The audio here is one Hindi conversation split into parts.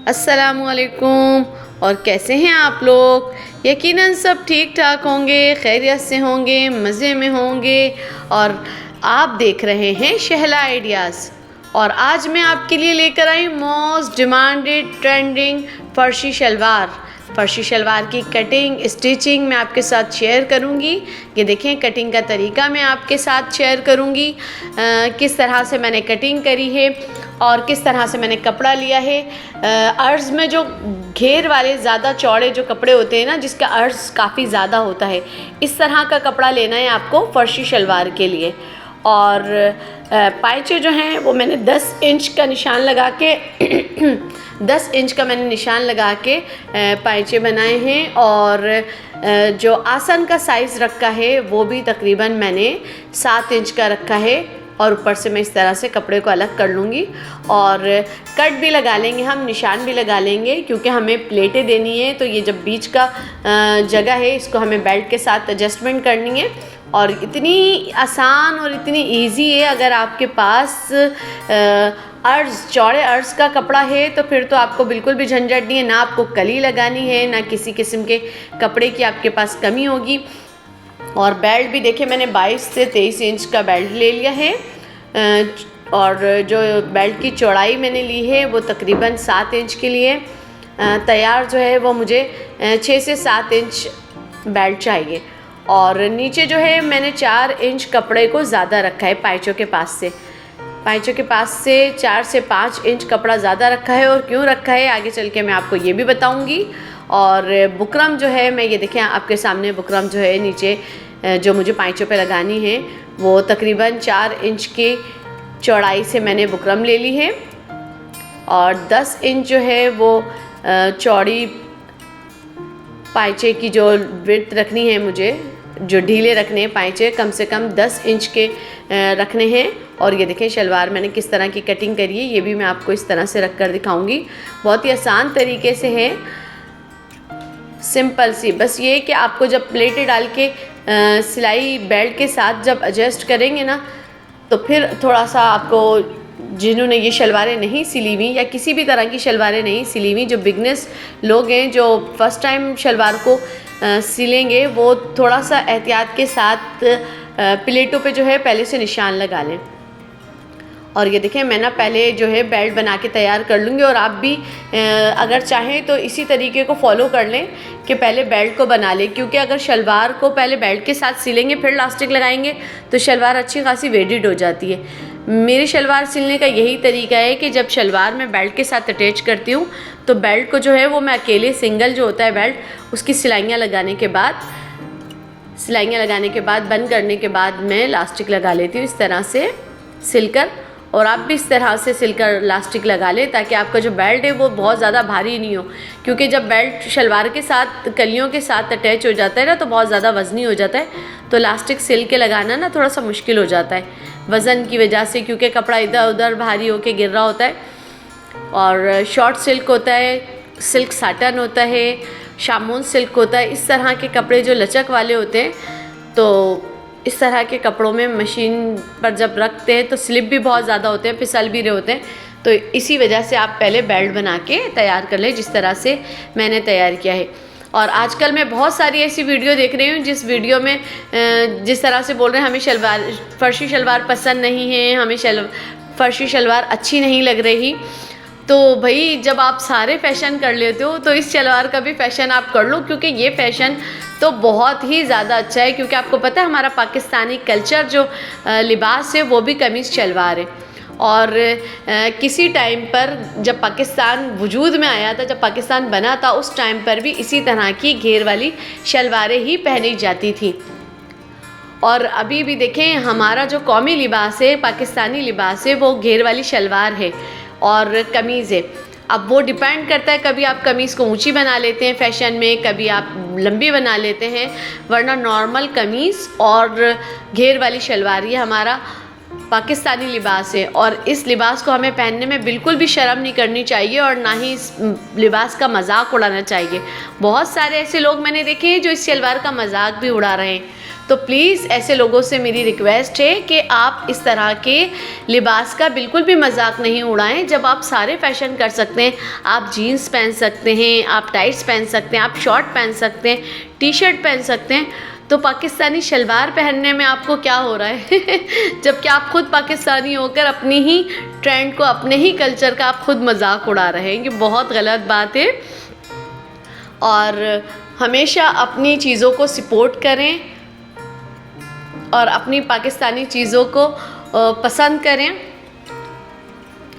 अस्सलामुअलैकुम। और कैसे हैं आप लोग? यकीनन सब ठीक ठाक होंगे, खैरियत से होंगे, मज़े में होंगे। और आप देख रहे हैं शहला आइडियाज़। और आज मैं आपके लिए लेकर आई most demanded trending farshi salwar की कटिंग स्टिचिंग मैं आपके साथ शेयर करूंगी। ये देखें, कटिंग का तरीका मैं आपके साथ शेयर करूंगी, किस तरह से मैंने कटिंग करी है और किस तरह से मैंने कपड़ा लिया है। अर्ज़ में जो घेर वाले ज़्यादा चौड़े जो कपड़े होते हैं ना, जिसका अर्ज़ काफ़ी ज़्यादा होता है, इस तरह का कपड़ा लेना है आपको फ़र्शी शलवार के लिए। और पायचे जो हैं वो मैंने 10 इंच का निशान लगा के 10 इंच का मैंने निशान लगा के पायचे बनाए हैं। और जो आसन का साइज़ रखा है वो भी तकरीबन मैंने 7 इंच का रखा है। और ऊपर से मैं इस तरह से कपड़े को अलग कर लूँगी और कट भी लगा लेंगे, हम निशान भी लगा लेंगे, क्योंकि हमें प्लेटें देनी है। तो ये जब बीच का जगह है, इसको हमें बेल्ट के साथ एडजस्टमेंट करनी है। और इतनी आसान और इतनी इजी है। अगर आपके पास चौड़े अर्ज़ का कपड़ा है तो फिर तो आपको बिल्कुल भी झंझट नहीं है, ना आपको कली लगानी है, ना किसी किस्म के कपड़े की आपके पास कमी होगी। और बेल्ट भी देखिए, मैंने 22 से 23 इंच का बेल्ट ले लिया है। और जो बेल्ट की चौड़ाई मैंने ली है वो तकरीबन 7 इंच के लिए तैयार जो है वो मुझे 6 से 7 इंच बेल्ट चाहिए। और नीचे जो है मैंने 4 इंच कपड़े को ज़्यादा रखा है पायचों के पास से 4 से 5 इंच कपड़ा ज़्यादा रखा है। और क्यों रखा है आगे चल के मैं आपको ये भी बताऊंगी। और बुकरम जो है, मैं ये देखें आपके सामने बुकरम जो है नीचे जो मुझे पायचों पे लगानी है वो तकरीबन 4 इंच की चौड़ाई से मैंने बुकरम ले ली है। और 10 इंच जो है वो चौड़ी पायचे की जो विड्थ रखनी है, मुझे जो ढीले रखने हैं पायचे, कम से कम 10 इंच के रखने हैं। और ये देखें शलवार मैंने किस तरह की कटिंग करी है, ये भी मैं आपको इस तरह से रख कर दिखाऊंगी। बहुत ही आसान तरीके से है, सिंपल सी। बस ये कि आपको जब प्लेटें डाल के सिलाई बेल्ट के साथ जब एडजस्ट करेंगे ना, तो फिर थोड़ा सा आपको, जिन्होंने ये शलवारें नहीं सिली हुई या किसी भी तरह की शलवारें नहीं सिली हुई, जो बिगनर्स लोग हैं जो फ़र्स्ट टाइम शलवार को सिलेंगे, वो थोड़ा सा एहतियात के साथ प्लेटों पे जो है पहले से निशान लगा लें। और ये देखें, मैं ना पहले जो है बेल्ट बना के तैयार कर लूँगी। और आप भी अगर चाहें तो इसी तरीके को फॉलो कर लें कि पहले बेल्ट को बना लें, क्योंकि अगर शलवार को पहले बेल्ट के साथ सिलेंगे फिर इलास्टिक लगाएंगे तो शलवार अच्छी खासी वेडेड हो जाती है। मेरी शलवार सिलने का यही तरीका है कि जब शलवार मैं बेल्ट के साथ अटैच करती हूँ तो बेल्ट को जो है वो मैं अकेले सिंगल जो होता है बेल्ट, उसकी सिलाइयाँ लगाने के बाद बंद करने के बाद मैं इलास्टिक लगा लेती हूँ इस तरह से सिलकर। और आप भी इस तरह से सिलकर इलास्टिक लगा लें ताकि आपका जो बेल्ट है वो बहुत ज़्यादा भारी नहीं हो, क्योंकि जब बेल्ट शलवार के साथ कलियों के साथ अटैच हो जाता है ना तो बहुत ज़्यादा वज़नी हो जाता है। तो इलास्टिक सिल के लगाना ना थोड़ा सा मुश्किल हो जाता है वज़न की वजह से, क्योंकि कपड़ा इधर उधर भारी होके गिर रहा होता है। और शॉर्ट सिल्क होता है, सिल्क साटन होता है, शामून सिल्क होता है। इस तरह के कपड़े जो लचक वाले होते हैं, तो इस तरह के कपड़ों में मशीन पर जब रखते हैं तो स्लिप भी बहुत ज़्यादा होते हैं, फिसल भी रहे होते हैं। तो इसी वजह से आप पहले बेल्ट बना के तैयार कर लें, जिस तरह से मैंने तैयार किया है। और आजकल मैं बहुत सारी ऐसी वीडियो देख रही हूँ जिस वीडियो में जिस तरह से बोल रहे हैं हमें फ़र्शी शलवार पसंद नहीं है, हमें फ़र्शी शलवार अच्छी नहीं लग रही। तो भाई, जब आप सारे फ़ैशन कर लेते हो तो इस शलवार का भी फ़ैशन आप कर लो, क्योंकि ये फ़ैशन तो बहुत ही ज़्यादा अच्छा है। क्योंकि आपको पता है हमारा पाकिस्तानी कल्चर जो लिबास है वो भी कमीज़ शलवार है। और किसी टाइम पर जब पाकिस्तान वजूद में आया था, जब पाकिस्तान बना था, उस टाइम पर भी इसी तरह की घेर वाली शलवारें ही पहनी जाती थी। और अभी भी देखें, हमारा जो कौमी लिबास है, पाकिस्तानी लिबास है, वो घेर वाली शलवार है और कमीज़ है। अब वो डिपेंड करता है, कभी आप कमीज़ को ऊंची बना लेते हैं फ़ैशन में, कभी आप लंबी बना लेते हैं, वरना नॉर्मल कमीज़ और घेर वाली शलवार ये हमारा पाकिस्तानी लिबास है। और इस लिबास को हमें पहनने में बिल्कुल भी शर्म नहीं करनी चाहिए और ना ही इस लिबास का मजाक उड़ाना चाहिए। बहुत सारे ऐसे लोग मैंने देखे हैं जो इस शलवार का मजाक भी उड़ा रहे हैं। तो प्लीज़ ऐसे लोगों से मेरी रिक्वेस्ट है कि आप इस तरह के लिबास का बिल्कुल भी मजाक नहीं उड़ाएं। जब आप सारे फैशन कर सकते हैं, आप जीन्स पहन सकते हैं, आप टाइट्स पहन सकते हैं, आप शॉर्ट पहन सकते हैं, टी शर्ट पहन सकते हैं, तो पाकिस्तानी शलवार पहनने में आपको क्या हो रहा है जबकि आप खुद पाकिस्तानी होकर अपनी ही ट्रेंड को, अपने ही कल्चर का आप खुद मजाक उड़ा रहे हैं। ये बहुत गलत बात है। और हमेशा अपनी चीज़ों को सपोर्ट करें और अपनी पाकिस्तानी चीज़ों को पसंद करें।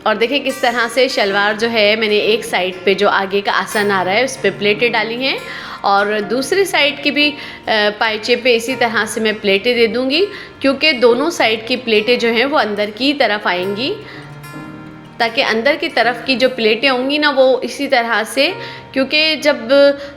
और देखिए किस तरह से शलवार जो है, मैंने एक साइड पे जो आगे का आसन आ रहा है उस पर प्लेटें डाली हैं और दूसरी साइड की भी पाइचे पे इसी तरह से मैं प्लेटें दे दूँगी, क्योंकि दोनों साइड की प्लेटें जो हैं वो अंदर की तरफ आएंगी, ताकि अंदर की तरफ की जो प्लेटें होंगी ना वो इसी तरह से, क्योंकि जब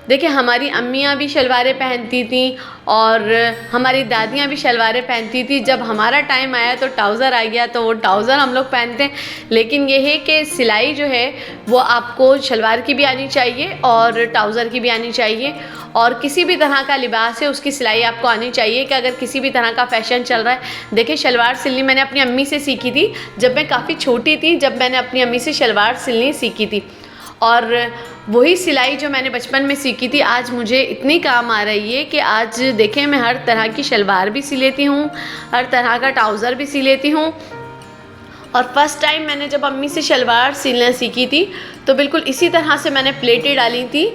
देखिए हमारी अम्मियाँ भी शलवारें पहनती थी और हमारी दादियाँ भी शलवारें पहनती थी। जब हमारा टाइम आया तो ट्राउज़र आ गया तो वो ट्राउज़र हम लोग पहनते हैं। लेकिन ये है कि सिलाई जो है वो आपको शलवार की भी आनी चाहिए और ट्राउज़र की भी आनी चाहिए, और किसी भी तरह का लिबास है उसकी सिलाई आपको आनी चाहिए। कि अगर किसी भी तरह का फ़ैशन चल रहा है, देखिए शलवार सिलनी मैंने अपनी अम्मी से सीखी थी जब मैं काफ़ी छोटी थी, जब मैंने अपनी अम्मी से शलवार सिलनी सीखी थी, और वही सिलाई जो मैंने बचपन में सीखी थी आज मुझे इतनी काम आ रही है कि आज देखें मैं हर तरह की शलवार भी सी लेती हूँ, हर तरह का ट्राउज़र भी सी लेती हूँ। और फर्स्ट टाइम मैंने जब अम्मी से शलवार सिलना सीखी थी तो बिल्कुल इसी तरह से मैंने प्लेटें डाली थी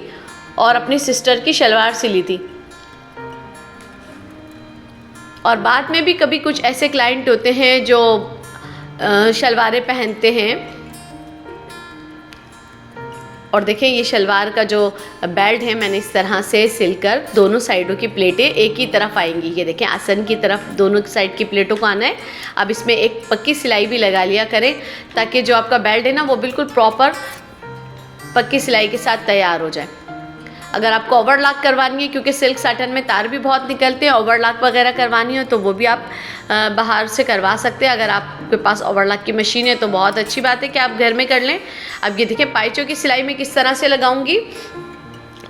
और अपनी सिस्टर की शलवार सिली थी। और बाद में भी कभी कुछ ऐसे क्लाइंट होते हैं जो शलवारें पहनते हैं। और देखें ये शलवार का जो बेल्ट है मैंने इस तरह से सिलकर दोनों साइडों की प्लेटें एक ही तरफ आएंगी। ये देखें आसन की तरफ दोनों साइड की प्लेटों को आना है। अब इसमें एक पक्की सिलाई भी लगा लिया करें ताकि जो आपका बेल्ट है ना वो बिल्कुल प्रॉपर पक्की सिलाई के साथ तैयार हो जाए। अगर आपको ओवरलॉक करवानी है, क्योंकि सिल्क साटन में तार भी बहुत निकलते हैं, ओवरलॉक वगैरह करवानी हो तो वो भी आप बाहर से करवा सकते हैं। अगर आपके पास ओवरलॉक की मशीन है तो बहुत अच्छी बात है कि आप घर में कर लें। अब ये देखिए पाइचों की सिलाई मैं किस तरह से लगाऊंगी।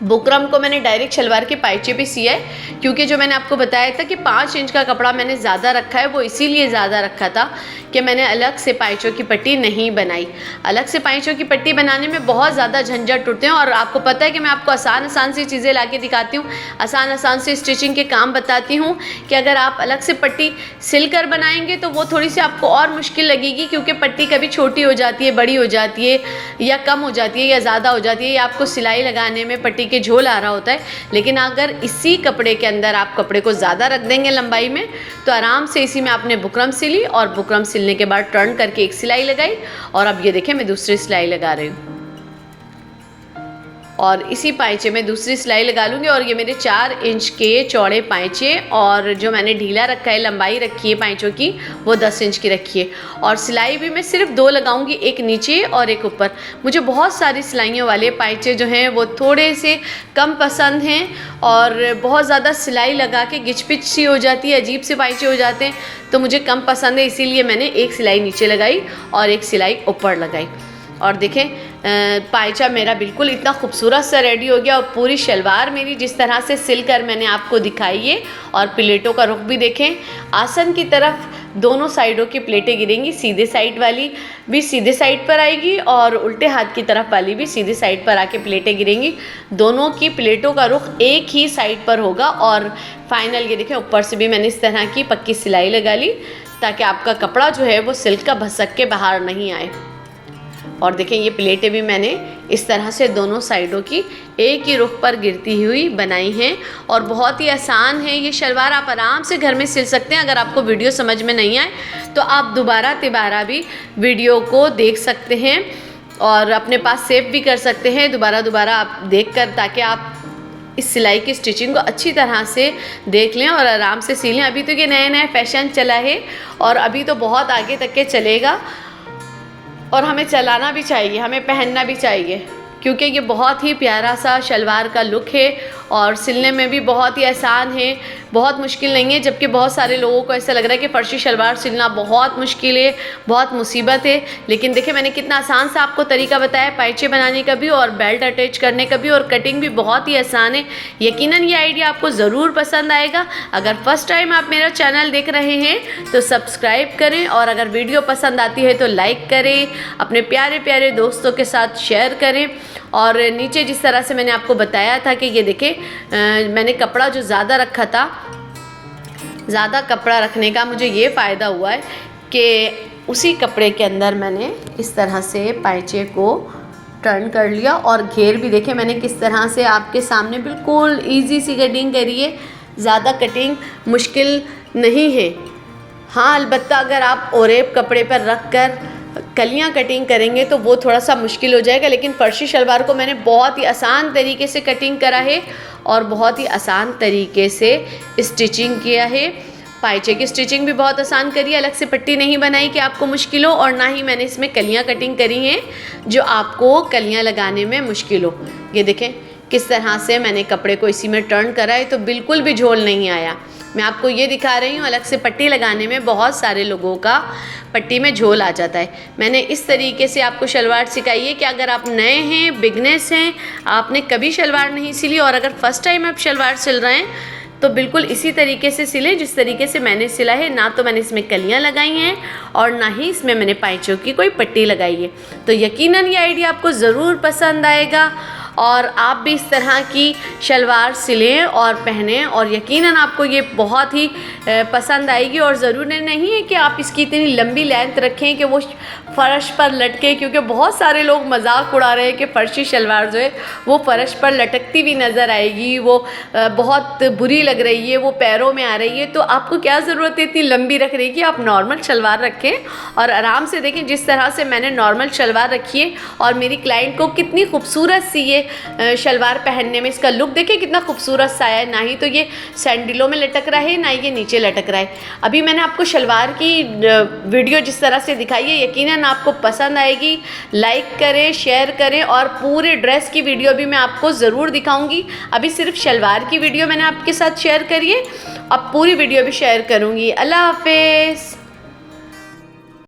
बुकरम को मैंने डायरेक्ट शलवार के पाइचे पे सिया है, क्योंकि जो मैंने आपको बताया था कि 5 इंच का कपड़ा मैंने ज़्यादा रखा है, वो इसीलिए ज़्यादा रखा था कि मैंने अलग से पाइचों की पट्टी नहीं बनाई। अलग से पाइचों की पट्टी बनाने में बहुत ज़्यादा झंझट उठते हैं, और आपको पता है कि मैं आपको आसान आसान सी चीज़ें ला के दिखाती हूँ, आसान आसान से स्टिचिंग के काम बताती हूँ कि अगर आप अलग से पट्टी सिल कर बनाएंगे तो वो थोड़ी सी आपको और मुश्किल लगेगी, क्योंकि पट्टी कभी छोटी हो जाती है, बड़ी हो जाती है, या कम हो जाती है, या ज़्यादा हो जाती है, या आपको सिलाई लगाने में पट्टी के झोल आ रहा होता है। लेकिन अगर इसी कपड़े के अंदर आप कपड़े को ज़्यादा रख देंगे लंबाई में तो आराम से इसी में आपने बुकरम सिली, और बुकरम सिलने के बाद टर्न करके एक सिलाई लगाई, और अब ये देखें मैं दूसरी सिलाई लगा रही हूँ, और इसी पाइचे में दूसरी सिलाई लगा लूँगी। और ये मेरे 4 इंच के चौड़े पाइचे, और जो मैंने ढीला रखा है, लंबाई रखी है पाइचों की वो 10 इंच की रखी है। और सिलाई भी मैं सिर्फ 2 लगाऊंगी, एक नीचे और एक ऊपर। मुझे बहुत सारी सिलाइयों वाले पाइचे जो हैं वो थोड़े से कम पसंद हैं, और बहुत ज़्यादा सिलाई लगा के गिचपिच सी हो जाती है, अजीब से पाइचे हो जाते हैं, तो मुझे कम पसंद है। इसीलिए मैंने एक सिलाई नीचे लगाई और एक सिलाई ऊपर लगाई। और देखें पायचा मेरा बिल्कुल इतना खूबसूरत सा रेडी हो गया, और पूरी शलवार मेरी जिस तरह से सिल कर मैंने आपको दिखाई है। और प्लेटों का रुख भी देखें, आसन की तरफ दोनों साइडों की प्लेटें गिरेंगी, सीधे साइड वाली भी सीधे साइड पर आएगी और उल्टे हाथ की तरफ वाली भी सीधे साइड पर आके प्लेटें गिरेंगी। दोनों की प्लेटों का रुख एक ही साइड पर होगा। और फाइनल ये देखें ऊपर से भी मैंने इस तरह की पक्की सिलाई लगा ली, ताकि आपका कपड़ा जो है वो सिल्क का भसक के बाहर नहीं आए। और देखें ये प्लेटें भी मैंने इस तरह से दोनों साइडों की एक ही रुख पर गिरती हुई बनाई हैं, और बहुत ही आसान है ये शलवार। आप आराम से घर में सिल सकते हैं। अगर आपको वीडियो समझ में नहीं आए तो आप दोबारा तिबारा भी वीडियो को देख सकते हैं और अपने पास सेव भी कर सकते हैं दोबारा आप देख कर, ताकि आप इस सिलाई की स्टिचिंग को अच्छी तरह से देख लें और आराम से सिलें। अभी तो ये नया फैशन चला है और अभी तो बहुत आगे तक के चलेगा, और हमें चलाना भी चाहिए, हमें पहनना भी चाहिए, क्योंकि ये बहुत ही प्यारा सा शलवार का लुक है और सिलने में भी बहुत ही आसान है। बहुत मुश्किल नहीं है, जबकि बहुत सारे लोगों को ऐसा लग रहा है कि फ़र्शी शलवार सिलना बहुत मुश्किल है, बहुत मुसीबत है। लेकिन देखिए मैंने कितना आसान सा आपको तरीका बताया पाइचे बनाने का भी और बेल्ट अटैच करने का भी, और कटिंग भी बहुत ही आसान है। यकीनन ये आइडिया आपको ज़रूर पसंद आएगा। अगर फर्स्ट टाइम आप मेरा चैनल देख रहे हैं तो सब्सक्राइब करें, और अगर वीडियो पसंद आती है तो लाइक करें, अपने प्यारे प्यारे दोस्तों के साथ शेयर करें। और नीचे जिस तरह से मैंने आपको बताया था कि ये देखें, मैंने कपड़ा जो ज़्यादा रखा था, ज़्यादा कपड़ा रखने का मुझे ये फ़ायदा हुआ है कि उसी कपड़े के अंदर मैंने इस तरह से पाइचे को टर्न कर लिया, और घेर भी देखें मैंने किस तरह से आपके सामने बिल्कुल ईजी सी कटिंग करी है। ज़्यादा कटिंग मुश्किल नहीं है। हाँ, अलबत्ता अगर आप ओरेब कपड़े पर रख कर कलियाँ कटिंग करेंगे तो वो थोड़ा सा मुश्किल हो जाएगा, लेकिन फ़र्शी शलवार को मैंने बहुत ही आसान तरीके से कटिंग करा है और बहुत ही आसान तरीके से स्टिचिंग किया है। पाइचे की स्टिचिंग भी बहुत आसान करी है, अलग से पट्टी नहीं बनाई कि आपको मुश्किल हो, और ना ही मैंने इसमें कलियाँ कटिंग करी हैं जो आपको कलियाँ लगाने में मुश्किल हो। ये देखें किस तरह से मैंने कपड़े को इसी में टर्न करा है, तो बिल्कुल भी झोल नहीं आया। मैं आपको ये दिखा रही हूँ, अलग से पट्टी लगाने में बहुत सारे लोगों का पट्टी में झोल आ जाता है। मैंने इस तरीके से आपको शलवार सिखाई है कि अगर आप नए हैं, बिगनेस हैं, आपने कभी शलवार नहीं सिली, और अगर फर्स्ट टाइम आप शलवार सिल रहे हैं तो बिल्कुल इसी तरीके से सिले जिस तरीके से मैंने सिला है। ना तो मैंने इसमें कलियाँ लगाई हैं और ना ही इसमें मैंने पाइचों की कोई पट्टी लगाई है। तो यकीनन ये आइडिया आपको ज़रूर पसंद आएगा, और आप भी इस तरह की शलवार सिलें और पहनें, और यकीनन आपको ये बहुत ही पसंद आएगी। और ज़रूरी नहीं है कि आप इसकी इतनी लंबी लेंथ रखें कि वो फ़र्श पर लटके, क्योंकि बहुत सारे लोग मजाक उड़ा रहे हैं कि फ़र्शी शलवार जो है वो फ़र्श पर लटकती हुई नज़र आएगी, वो बहुत बुरी लग रही है, वो पैरों में आ रही है। तो आपको क्या ज़रूरत है इतनी लंबी रखने की? आप नॉर्मल शलवार रखें और आराम से देखें जिस तरह से मैंने नॉर्मल शलवार रखी है, और मेरी क्लाइंट को कितनी खूबसूरत सी ये शलवार पहनने में इसका लुक देखें कितना खूबसूरत सा है। ना ही तो ये सैंडलों में लटक रहा है, ना ये नीचे लटक रहा है। अभी मैंने आपको शलवार की वीडियो जिस तरह से दिखाई है, यकीनन आपको पसंद आएगी। लाइक करें, शेयर करें, और पूरे ड्रेस की वीडियो भी मैं आपको ज़रूर दिखाऊंगी। अभी सिर्फ शलवार की वीडियो मैंने आपके साथ शेयर करी है, अब पूरी वीडियो भी शेयर करूंगी। अल्लाह हाफिज़।